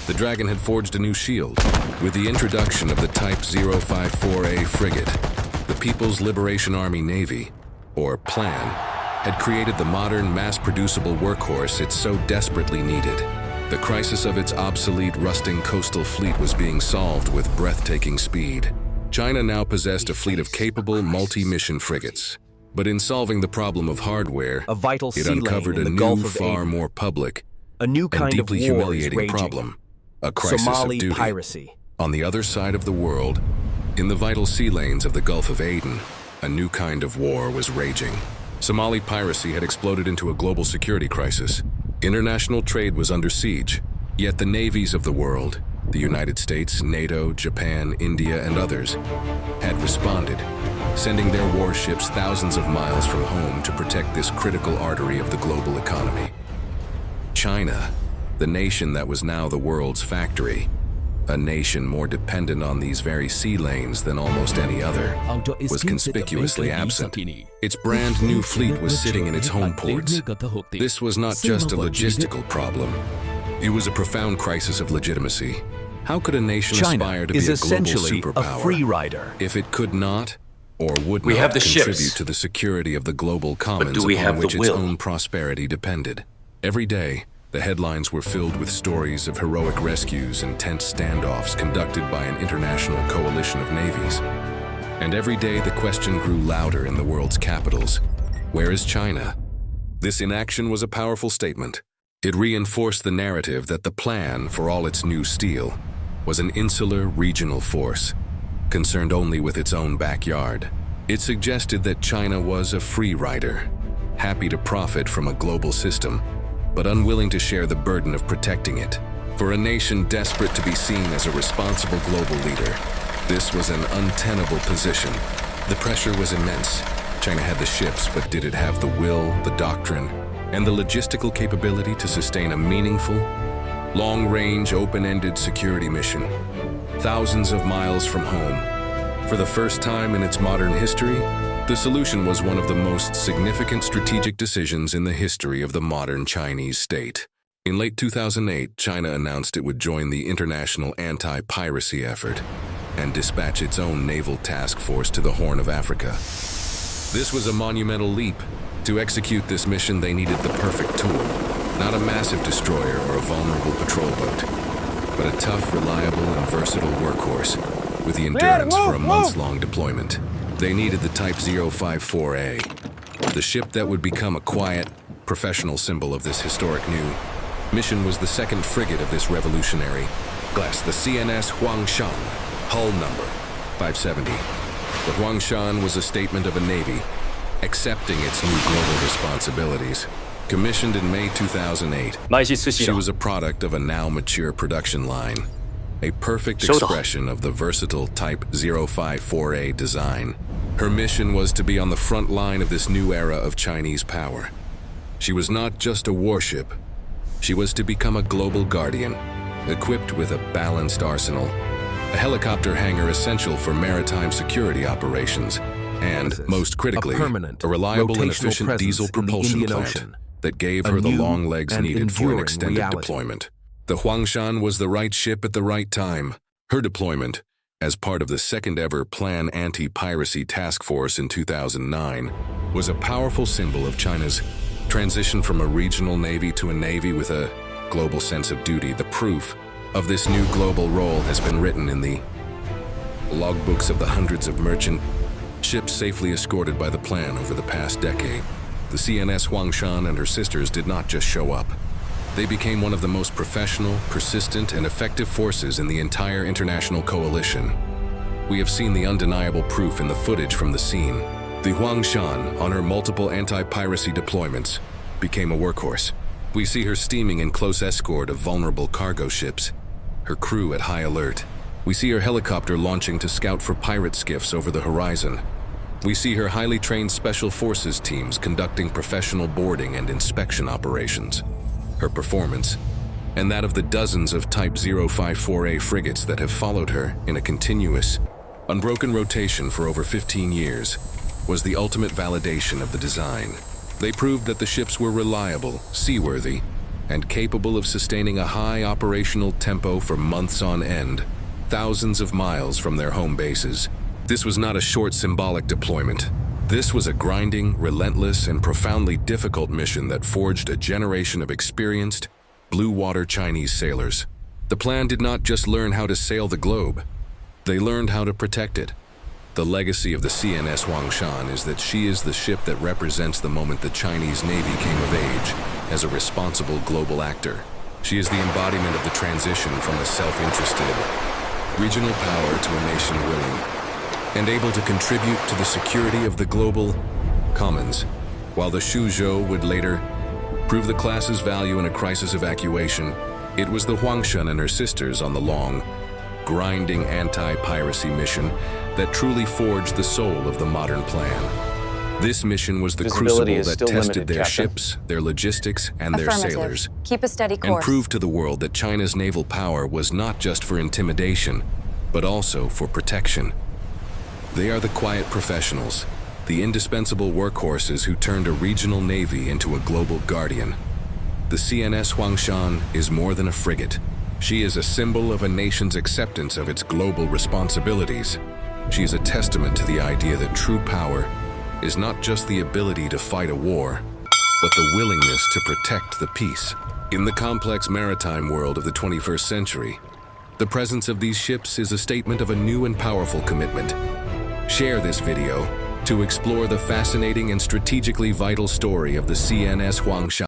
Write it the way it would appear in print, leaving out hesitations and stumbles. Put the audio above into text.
The Dragon had forged a new shield. With the introduction of the Type 054A frigate, the People's Liberation Army Navy, or PLAN, had created the modern, mass-producible workhorse it so desperately needed. The crisis of its obsolete, rusting coastal fleet was being solved with breathtaking speed. China now possessed a fleet of capable, multi-mission frigates. But in solving the problem of hardware, a vital it sea lane uncovered in a the new, Gulf of far Aden. more public A new and kind of deeply war is humiliating raging. problem, a crisis Somali of duty. piracy. On the other side of the world, in the vital sea lanes of the Gulf of Aden, a new kind of war was raging. Somali piracy had exploded into a global security crisis. International trade was under siege, yet the navies of the world, the United States, NATO, Japan, India, and others, had responded, sending their warships thousands of miles from home to protect this critical artery of the global economy. China, the nation that was now the world's factory, a nation more dependent on these very sea lanes than almost any other, was conspicuously absent. Its brand new fleet was sitting in its home ports. This was not just a logistical problem. It was a profound crisis of legitimacy. How could a nation aspire to be a global essentially superpower a free rider. if it could not or would We not have the contribute ships. to the security of the global commons do we upon have the which its will? own prosperity depended? Every day, the headlines were filled with stories of heroic rescues and tense standoffs conducted by an international coalition of navies. And every day the question grew louder in the world's capitals. Where is China? This inaction was a powerful statement. It reinforced the narrative that the plan, for all its new steel, was an insular regional force, concerned only with its own backyard. It suggested that China was a free rider, happy to profit from a global system, but unwilling to share the burden of protecting it. For a nation desperate to be seen as a responsible global leader, this was an untenable position. The pressure was immense. China had the ships, but did it have the will, the doctrine, and the logistical capability to sustain a meaningful, long-range, open-ended security mission, thousands of miles from home? For the first time in its modern history, the solution was one of the most significant strategic decisions in the history of the modern Chinese state. In late 2008, China announced it would join the international anti-piracy effort and dispatch its own naval task force to the Horn of Africa. This was a monumental leap. To execute this mission, they needed the perfect tool, not a massive destroyer or a vulnerable patrol boat, but a tough, reliable, and versatile workhorse with the endurance for a months-long deployment. They needed the Type 054A, the ship that would become a quiet, professional symbol of this historic new mission. Was the second frigate of this revolutionary class, the CNS Huangshan, hull number 570. The Huangshan was a statement of a navy accepting its new global responsibilities. Commissioned in May 2008, she was a product of a now mature production line, a perfect expression of the versatile Type 054A design. Her mission was to be on the front line of this new era of Chinese power. She was not just a warship. She was to become a global guardian, equipped with a balanced arsenal, a helicopter hangar essential for maritime security operations, and, most critically, a reliable and efficient diesel propulsion plant that gave her the long legs needed for an extended deployment. The Huangshan was the right ship at the right time. Her deployment, as part of the second-ever Plan Anti-Piracy Task Force in 2009, was a powerful symbol of China's transition from a regional navy to a navy with a global sense of duty. The proof of this new global role has been written in the logbooks of the hundreds of merchant ships safely escorted by the Plan over the past decade. The CNS Huangshan and her sisters did not just show up. They became one of the most professional, persistent, and effective forces in the entire international coalition. We have seen the undeniable proof in the footage from the scene. The Huangshan, on her multiple anti-piracy deployments, became a workhorse. We see her steaming in close escort of vulnerable cargo ships, her crew at high alert. We see her helicopter launching to scout for pirate skiffs over the horizon. We see her highly trained special forces teams conducting professional boarding and inspection operations. Her performance, and that of the dozens of Type 054A frigates that have followed her in a continuous, unbroken rotation for over 15 years, was the ultimate validation of the design. They proved that the ships were reliable, seaworthy, and capable of sustaining a high operational tempo for months on end, thousands of miles from their home bases. This was not a short symbolic deployment. This was a grinding, relentless, and profoundly difficult mission that forged a generation of experienced, blue-water Chinese sailors. The plan did not just learn how to sail the globe. They learned how to protect it. The legacy of the CNS Huangshan is that she is the ship that represents the moment the Chinese Navy came of age as a responsible global actor. She is the embodiment of the transition from a self-interested, regional power to a nation willing and able to contribute to the security of the global commons. While the Suzhou would later prove the class's value in a crisis evacuation, it was the Huangshan and her sisters on the long, grinding anti-piracy mission that truly forged the soul of the modern plan. This mission was the crucible that tested their ships, their logistics, and their sailors, Keep a steady course. and proved to the world that China's naval power was not just for intimidation, but also for protection. They are the quiet professionals, the indispensable workhorses who turned a regional navy into a global guardian. The CNS Huangshan is more than a frigate. She is a symbol of a nation's acceptance of its global responsibilities. She is a testament to the idea that true power is not just the ability to fight a war, but the willingness to protect the peace. In the complex maritime world of the 21st century, the presence of these ships is a statement of a new and powerful commitment. Share this video to explore the fascinating and strategically vital story of the CNS Huangshan.